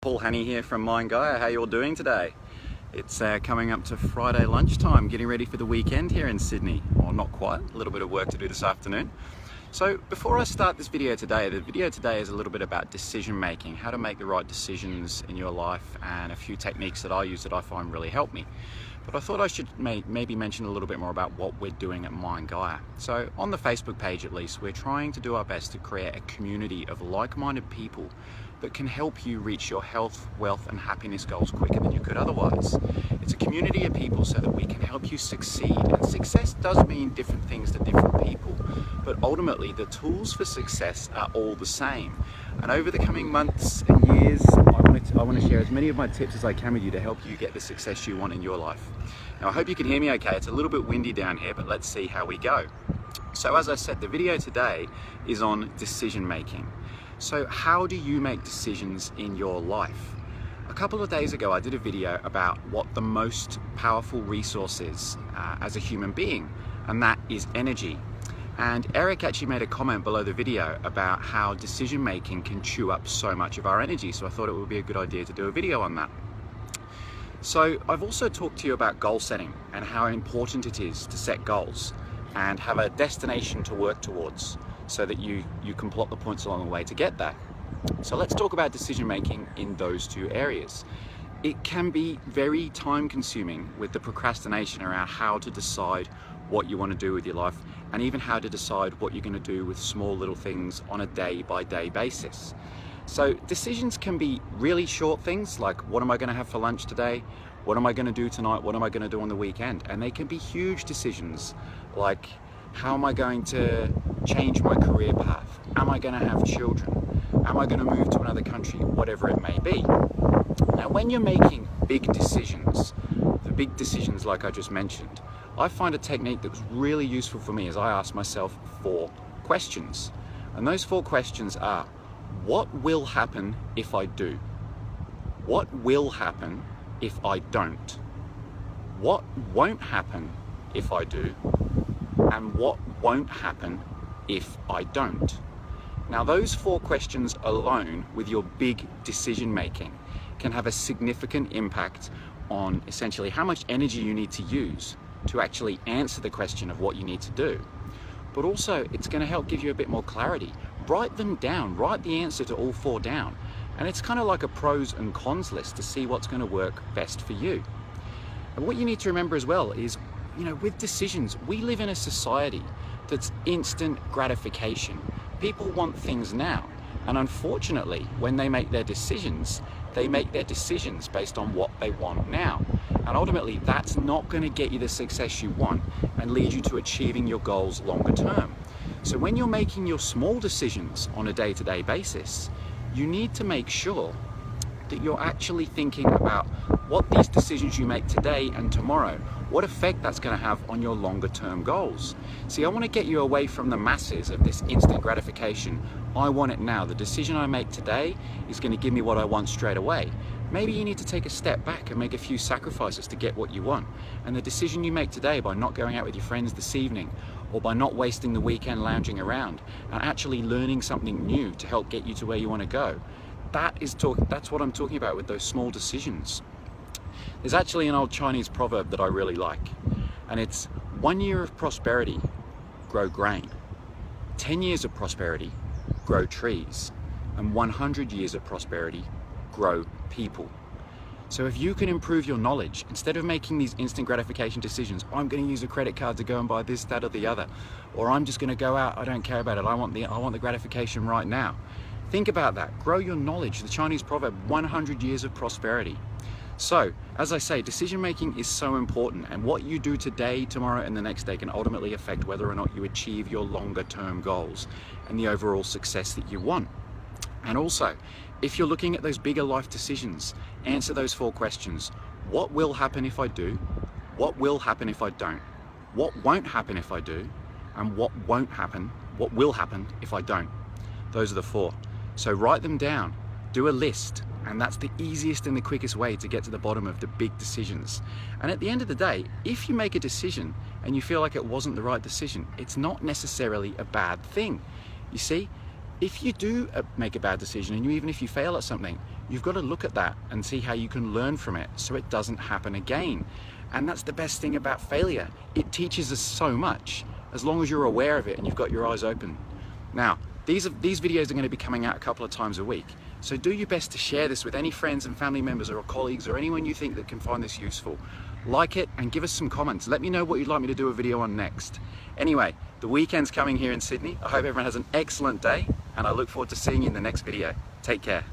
Paul Haney here from Mind Guy. How you all doing today? It's coming up to Friday lunchtime, getting ready for the weekend here in Sydney. Well, not quite, a little bit of work to do this afternoon. So before I start this video today, the video today is a little bit about decision making, how to make the right decisions in your life, and a few techniques that I use that I find really help me. But I thought I should maybe mention a little bit more about what we're doing at Mind Gaia. So on the Facebook page at least, we're trying to do our best to create a community of like-minded people that can help you reach your health, wealth and happiness goals quicker than you could otherwise. It's a community of people so that we can help you succeed, and success does mean different things to different people, but ultimately the tools for success are all the same. And over the coming months and years, I want to share as many of my tips as I can with you to help you get the success you want in your life. Now I hope you can hear me okay. It's a little bit windy down here, but let's see how we go. So as I said, the video today is on decision making. So how do you make decisions in your life? A couple of days ago I did a video about what the most powerful resource is as a human being, and that is energy. And Eric actually made a comment below the video about how decision making can chew up so much of our energy, so I thought it would be a good idea to do a video on that. So I've also talked to you about goal setting and how important it is to set goals and have a destination to work towards, so that you can plot the points along the way to get there. So let's talk about decision making in those two areas. It can be very time consuming with the procrastination around how to decide what you want to do with your life, and even how to decide what you're going to do with small little things on a day-by-day basis. So decisions can be really short things like, what am I going to have for lunch today? What am I going to do tonight? What am I going to do on the weekend? And they can be huge decisions like, how am I going to change my career path? Am I going to have children? Am I going to move to another country? Whatever it may be. Now, when you're making big decisions, the big decisions like I just mentioned, I find a technique that was really useful for me as I ask myself 4 questions. And those 4 questions are, what will happen if I do? What will happen if I don't? What won't happen if I do? And what won't happen if I don't? Now those 4 questions alone with your big decision making can have a significant impact on essentially how much energy you need to use to actually answer the question of what you need to do. But also it's going to help give you a bit more clarity. Write them down, write the answer to all 4 down. And it's kind of like a pros and cons list to see what's going to work best for you. And what you need to remember as well is, with decisions, we live in a society that's instant gratification. People want things now. And unfortunately, when they make their decisions based on what they want now. And ultimately, that's not going to get you the success you want and lead you to achieving your goals longer term. So when you're making your small decisions on a day-to-day basis, you need to make sure that you're actually thinking about what these decisions you make today and tomorrow, what effect that's going to have on your longer term goals. See, I want to get you away from the masses of this instant gratification. I want it now. The decision I make today is going to give me what I want straight away. Maybe you need to take a step back and make a few sacrifices to get what you want. And the decision you make today by not going out with your friends this evening, or by not wasting the weekend lounging around and actually learning something new to help get you to where you want to go, that's what I'm talking about with those small decisions. There's actually an old Chinese proverb that I really like, and it's 1 year of prosperity, grow grain. 10 years of prosperity, grow trees. And 100 years of prosperity, grow people. So if you can improve your knowledge, instead of making these instant gratification decisions, I'm going to use a credit card to go and buy this, that or the other, or I'm just going to go out, I don't care about it, I want the gratification right now. Think about that. Grow your knowledge. The Chinese proverb, 100 years of prosperity. So, as I say, decision making is so important, and what you do today, tomorrow and the next day can ultimately affect whether or not you achieve your longer term goals and the overall success that you want. And also, if you're looking at those bigger life decisions, answer those 4 questions. What will happen if I do? What will happen if I don't? What won't happen if I do? And what will happen if I don't? Those are the 4. So write them down, do a list, and that's the easiest and the quickest way to get to the bottom of the big decisions. And at the end of the day, if you make a decision and you feel like it wasn't the right decision, it's not necessarily a bad thing. You see, if you do make a bad decision, and even if you fail at something, you've got to look at that and see how you can learn from it so it doesn't happen again. And that's the best thing about failure. It teaches us so much as long as you're aware of it and you've got your eyes open. Now, these videos are going to be coming out a couple of times a week. So do your best to share this with any friends and family members or colleagues or anyone you think that can find this useful. Like it and give us some comments. Let me know what you'd like me to do a video on next. Anyway, the weekend's coming here in Sydney. I hope everyone has an excellent day and I look forward to seeing you in the next video. Take care.